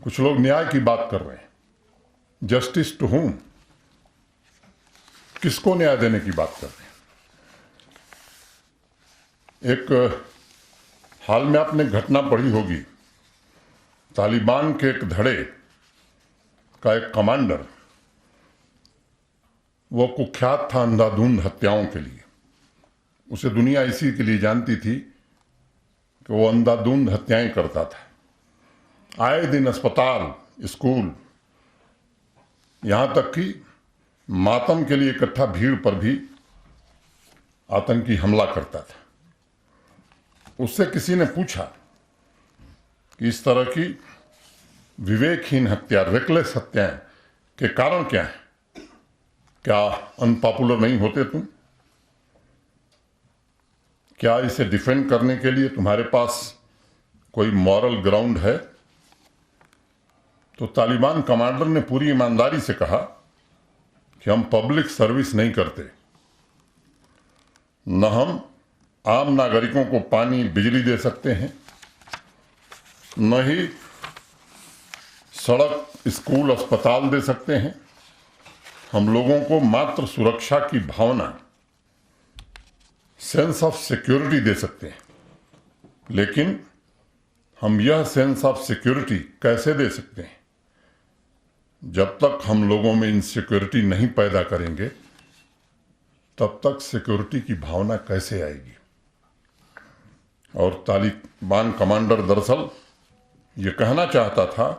कुछ लोग न्याय की बात कर रहे हैं। जस्टिस टू हुम, किसको न्याय देने की बात कर रहे हैं? एक हाल में आपने घटना पढ़ी होगी, तालिबान के एक धड़े का एक कमांडर, वो कुख्यात था अंधाधुंध हत्याओं के लिए। उसे दुनिया इसी के लिए जानती थी कि वो अंधाधुंध हत्याएं करता था। आए दिन अस्पताल, स्कूल, यहां तक कि मातम के लिए इकट्ठा भीड़ पर भी आतंकी हमला करता था। उससे किसी ने पूछा कि इस तरह की विवेकहीन हत्या, रेकलेस हत्याएं के कारण क्या है? क्या अनपॉपुलर नहीं होते तुम? क्या इसे डिफेंड करने के लिए तुम्हारे पास कोई मॉरल ग्राउंड है? तो तालिबान कमांडर ने पूरी ईमानदारी से कहा कि हम पब्लिक सर्विस नहीं करते, न हम आम नागरिकों को पानी बिजली दे सकते हैं, न ही सड़क, स्कूल, अस्पताल दे सकते हैं। हम लोगों को मात्र सुरक्षा की भावना, सेंस ऑफ सिक्योरिटी दे सकते हैं। लेकिन हम यह सेंस ऑफ सिक्योरिटी कैसे दे सकते हैं? जब तक हम लोगों में इनसिक्योरिटी नहीं पैदा करेंगे, तब तक सिक्योरिटी की भावना कैसे आएगी? और तालिबान कमांडर दरअसल ये कहना चाहता था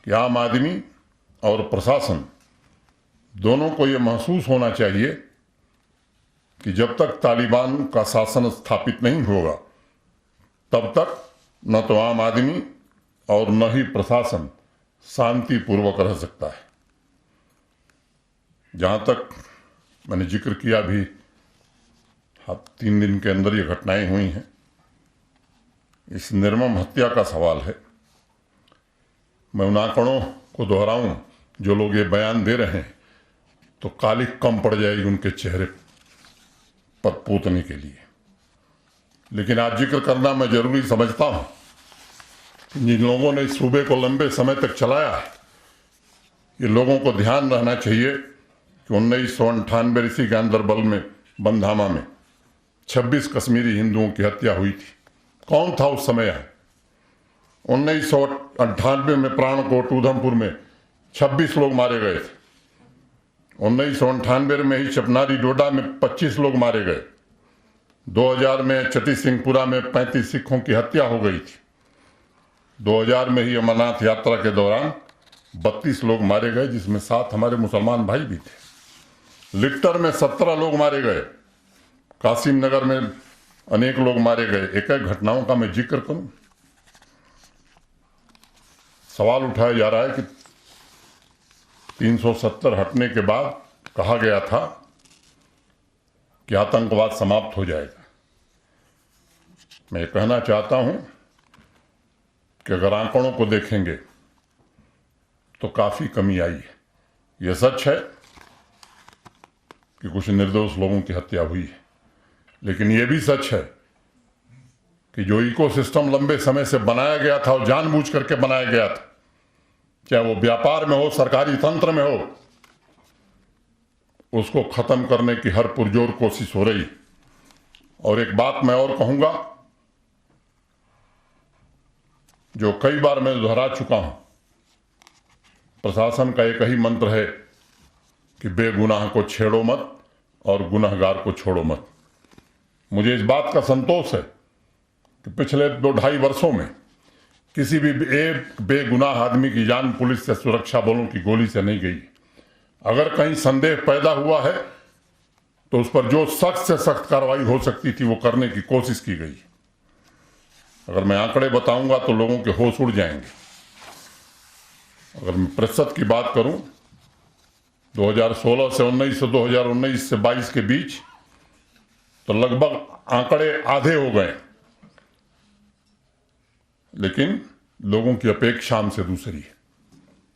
कि आम आदमी और प्रशासन दोनों को ये महसूस होना चाहिए कि जब तक तालिबान का शासन स्थापित नहीं होगा, तब तक न तो आम आदमी और न ही प्रशासन शांतिपूर्वक रह सकता है। जहां तक मैंने जिक्र किया, भी 3 दिन के अंदर ये घटनाएं हुई हैं, इस निर्मम हत्या का सवाल है। मैं उन आंकड़ों को दोहराऊं जो लोग ये बयान दे रहे हैं, तो कालिक कम पड़ जाएगी उनके चेहरे पर पोतने के लिए। लेकिन आज जिक्र करना मैं जरूरी समझता हूं कि जिन लोगों ने इस सूबे को लंबे समय तक चलाया है, ये लोगों को ध्यान रहना चाहिए कि 1998 इसी गांदरबल में, बंधामा में 26 कश्मीरी हिंदुओं की हत्या हुई थी। कौन था उस समय? 1998 में प्राणकोट, उधमपुर में 26 लोग मारे गए थे। 1998 में ही चपनारी डोडा में 25 लोग मारे गए। 2000 में चटी सिंहपुरा में 35 सिखों की हत्या हो गई थी। 2000 में ही अमरनाथ यात्रा के दौरान 32 लोग मारे गए, जिसमें 7 हमारे मुसलमान भाई भी थे। लिट्टर में 17 लोग मारे गए। कासिम नगर में अनेक लोग मारे गए। एक एक घटनाओं का मैं जिक्र करूं। सवाल उठाया जा रहा है कि 370 हटने के बाद कहा गया था कि आतंकवाद समाप्त हो जाएगा। मैं ये कहना चाहता हूं कि अगर आंकड़ों को देखेंगे तो काफी कमी आई है। यह सच है कि कुछ निर्दोष लोगों की हत्या हुई है, लेकिन यह भी सच है कि जो इकोसिस्टम लंबे समय से बनाया गया था और जानबूझ करके बनाया गया था, चाहे वो व्यापार में हो, सरकारी तंत्र में हो, उसको खत्म करने की हर पुरजोर कोशिश हो रही। और एक बात मैं और कहूंगा, जो कई बार मैं दोहरा चुका हूं, प्रशासन का एक ही मंत्र है कि बेगुनाह को छेड़ो मत और गुनहगार को छोड़ो मत। मुझे इस बात का संतोष है कि पिछले 2-2.5 वर्षों में किसी भी एक बेगुनाह आदमी की जान पुलिस या सुरक्षा बलों की गोली से नहीं गई। अगर कहीं संदेह पैदा हुआ है तो उस पर जो सख्त से सख्त कार्रवाई हो सकती थी वो करने की कोशिश की गई। अगर मैं आंकड़े बताऊंगा तो लोगों के होश उड़ जाएंगे। अगर मैं प्रतिशत की बात करूं, 2016 से 19 से 2019 से 22 के बीच तो लगभग आंकड़े आधे हो गए। लेकिन लोगों की अपेक्षा हमसे दूसरी है,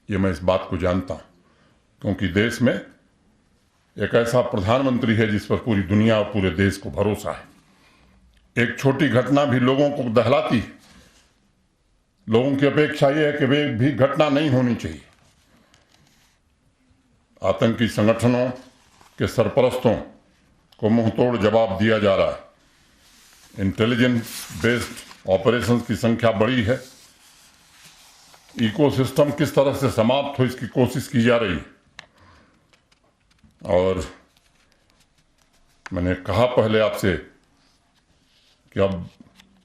ये मैं इस बात को जानता हूं, क्योंकि देश में एक ऐसा प्रधानमंत्री है जिस पर पूरी दुनिया और पूरे देश को भरोसा है। एक छोटी घटना भी लोगों को दहलाती है, लोगों की अपेक्षा यह है कि वे भी घटना नहीं होनी चाहिए। आतंकी संगठनों के सरपरस्तों को मुंहतोड़ जवाब दिया जा रहा है। इंटेलिजेंस बेस्ड ऑपरेशंस की संख्या बढ़ी है। इकोसिस्टम किस तरह से समाप्त हो इसकी कोशिश की जा रही है। और मैंने कहा पहले आपसे कि अब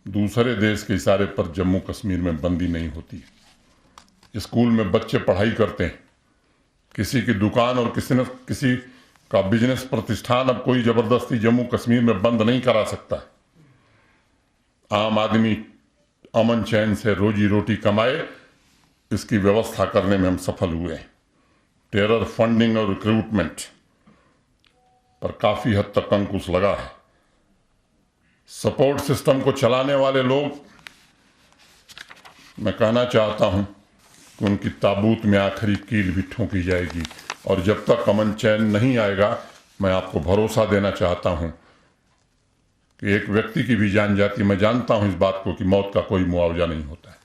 दूसरे देश के इशारे पर जम्मू कश्मीर में बंदी नहीं होती है। स्कूल में बच्चे पढ़ाई करते हैं, किसी की दुकान और किसी का बिजनेस प्रतिष्ठान अब कोई जबरदस्ती जम्मू कश्मीर में बंद नहीं करा सकता। आम आदमी अमन चैन से रोजी रोटी कमाए, इसकी व्यवस्था करने में हम सफल हुए हैं। टेरर फंडिंग और रिक्रूटमेंट पर काफी हद तक अंकुश लगा है। सपोर्ट सिस्टम को चलाने वाले लोग, मैं कहना चाहता हूं कि उनकी ताबूत में आखिरी कील भी ठोंकी जाएगी। और जब तक अमन चैन नहीं आएगा, मैं आपको भरोसा देना चाहता हूं कि एक व्यक्ति की भी जान जाती। मैं जानता हूं इस बात को कि मौत का कोई मुआवजा नहीं होता है।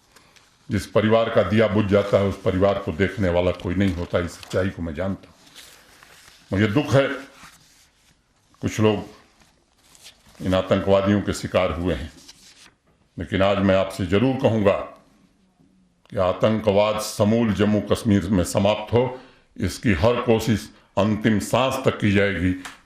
जिस परिवार का दिया बुझ जाता है उस परिवार को देखने वाला कोई नहीं होता। इस सच्चाई को मैं जानता हूं। मुझे दुख है कुछ लोग इन आतंकवादियों के शिकार हुए हैं, लेकिन आज मैं आपसे जरूर कहूंगा कि आतंकवाद समूल जम्मू कश्मीर में समाप्त हो, इसकी हर कोशिश अंतिम सांस तक की जाएगी।